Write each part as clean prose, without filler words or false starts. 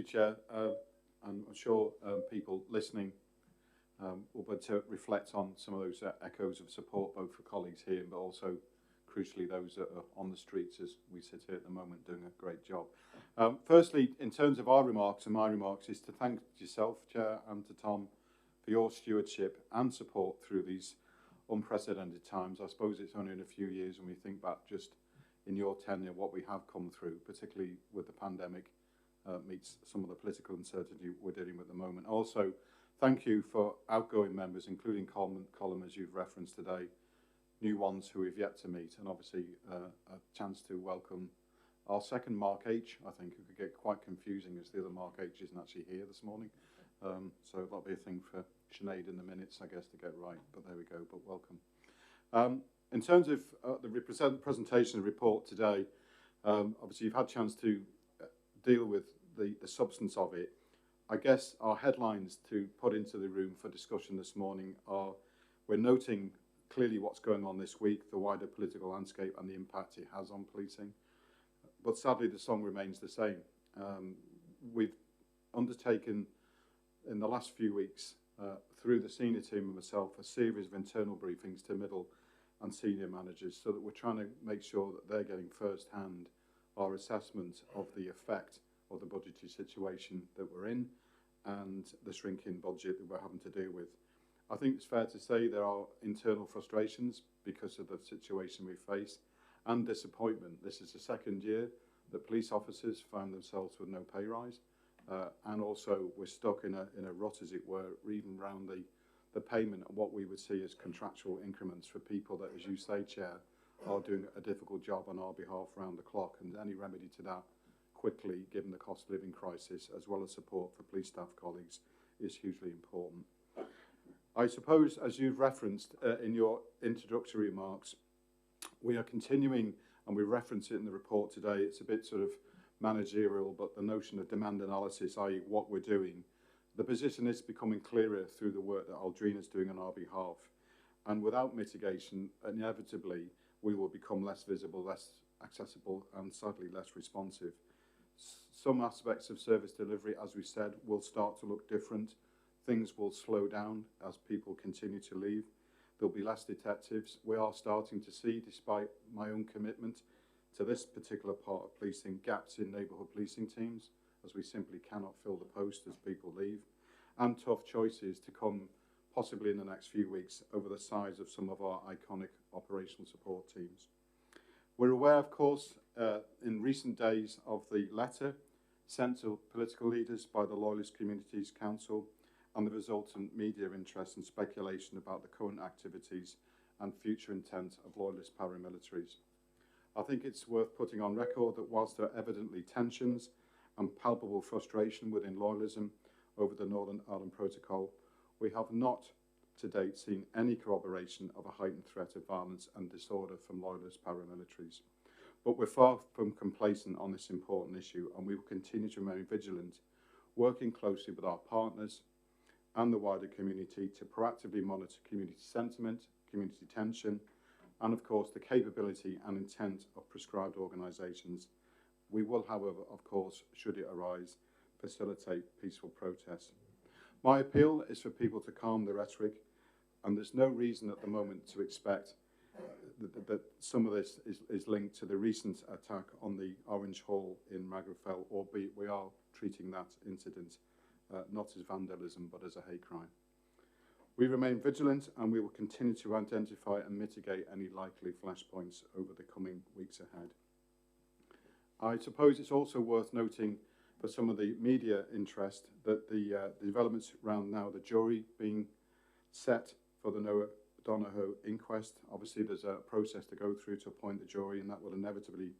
you, Chair. I'm sure people listening will be able to reflect on some of those echoes of support, both for colleagues here, but also, crucially, those that are on the streets as we sit here at the moment doing a great job. Firstly, in terms of our remarks and my remarks, is to thank yourself, Chair, and to Tom for your stewardship and support through these unprecedented times. I suppose it's only in a few years when we think back just in your tenure what we have come through, particularly with the pandemic, meets some of the political uncertainty we're dealing with at the moment. Also, thank you for outgoing members, including Colin, as you've referenced today, new ones who we've yet to meet, and obviously a chance to welcome our second Mark H. I think it could get quite confusing as the other Mark H isn't actually here this morning. So that'll be a thing for Sinead in the minutes, I guess, to get right, but there we go, but welcome. In terms of the presentation of the report today, obviously you've had a chance to deal with the substance of it. I guess our headlines to put into the room for discussion this morning are, we're noting clearly what's going on this week, the wider political landscape and the impact it has on policing. But sadly, the song remains the same. We've undertaken in the last few weeks, through the senior team and myself, a series of internal briefings to middle and senior managers so that we're trying to make sure that they're getting first-hand our assessment of the effect of the budgetary situation that we're in and the shrinking budget that we're having to deal with. I think it's fair to say there are internal frustrations because of the situation we face and disappointment. This is the second year that police officers found themselves with no pay rise, and also we're stuck in a rut, as it were, even around the payment of what we would see as contractual increments for people that, as you say, Chair, are doing a difficult job on our behalf round the clock, and any remedy to that quickly, given the cost of living crisis, as well as support for police staff colleagues, is hugely important. I suppose, as you've referenced in your introductory remarks, we are continuing, and we reference it in the report today, it's a bit sort of managerial, but the notion of demand analysis, i.e. what we're doing, the position is becoming clearer through the work that Aldrina's doing on our behalf. And without mitigation, inevitably, we will become less visible, less accessible, and sadly less responsive. Some aspects of service delivery, as we said, will start to look different. Things will slow down as people continue to leave. There'll be less detectives. We are starting to see, despite my own commitment to this particular part of policing, gaps in neighbourhood policing teams, as we simply cannot fill the post as people leave, and tough choices to come possibly in the next few weeks over the size of some of our iconic operational support teams. We're aware, of course, in recent days of the letter sent to political leaders by the Loyalist Communities Council and the resultant media interest and speculation about the current activities and future intent of Loyalist paramilitaries. I think it's worth putting on record that whilst there are evidently tensions and palpable frustration within Loyalism over the Northern Ireland Protocol, we have not to date seen any corroboration of a heightened threat of violence and disorder from Loyalist paramilitaries. But we're far from complacent on this important issue, and we will continue to remain vigilant, working closely with our partners and the wider community to proactively monitor community sentiment, community tension, and of course the capability and intent of prescribed organisations. We will, however, of course, should it arise, facilitate peaceful protest. My appeal is for people to calm the rhetoric, and there's no reason at the moment to expect that some of this is linked to the recent attack on the Orange Hall in Magherafelt, albeit we are treating that incident not as vandalism but as a hate crime. We remain vigilant, and we will continue to identify and mitigate any likely flashpoints over the coming weeks ahead. I suppose it's also worth noting for some of the media interest that the developments around now, the jury being set for the Noah Donohoe inquest. Obviously there's a process to go through to appoint the jury, and that will inevitably,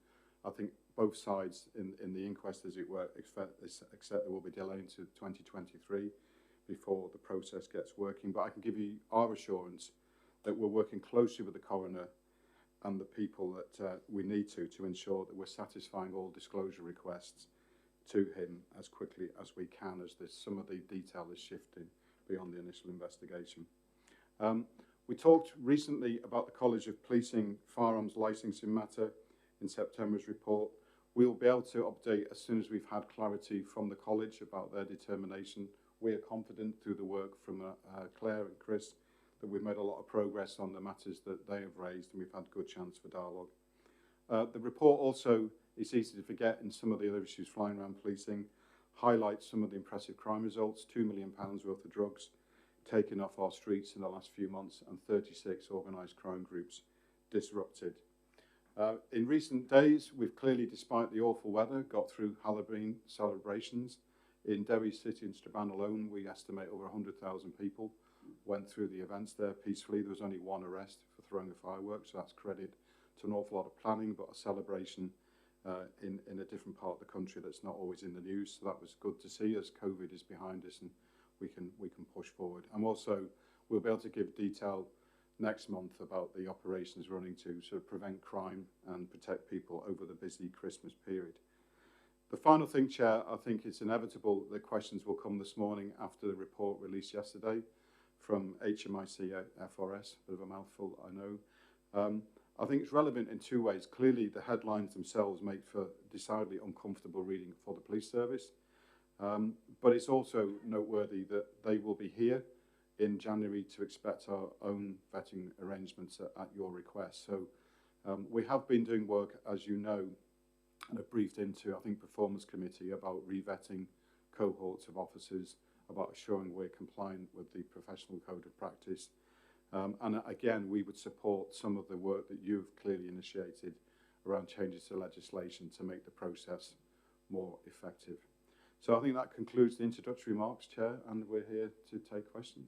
I think, both sides in the inquest, as it were, except there will be delayed to 2023 before the process gets working. But I can give you our assurance that we're working closely with the coroner and the people that we need to ensure that we're satisfying all disclosure requests to him as quickly as we can, as some of the detail is shifting beyond the initial investigation. We talked recently about the College of Policing firearms licensing matter in September's report. We will be able to update as soon as we've had clarity from the college about their determination. We are confident through the work from Claire and Chris that we've made a lot of progress on the matters that they have raised, and we've had good chance for dialogue. The report also, it's easy to forget in some of the other issues flying around policing, highlights some of the impressive crime results, £2 million worth of drugs taken off our streets in the last few months, and 36 organised crime groups disrupted. In recent days, we've clearly, despite the awful weather, got through Halloween celebrations. In Derry City and Strabane alone, we estimate over 100,000 people went through the events there peacefully. There was only one arrest for throwing a firework, so that's credit to an awful lot of planning, but a celebration in a different part of the country that's not always in the news. So that was good to see as COVID is behind us and we can push forward. And also, we'll be able to give detail next month about the operations running to sort of prevent crime and protect people over the busy Christmas period. The final thing, Chair, I think it's inevitable that questions will come this morning after the report released yesterday from HMIC FRS, bit of a mouthful, I know. I think it's relevant in two ways. Clearly, the headlines themselves make for decidedly uncomfortable reading for the police service, but it's also noteworthy that they will be here in January to expect our own vetting arrangements at your request. So we have been doing work, as you know, and have briefed into, I think, Performance Committee about re-vetting cohorts of officers, about assuring we're compliant with the professional code of practice. And again, we would support some of the work that you've clearly initiated around changes to legislation to make the process more effective. So I think that concludes the introductory remarks, Chair, and we're here to take questions.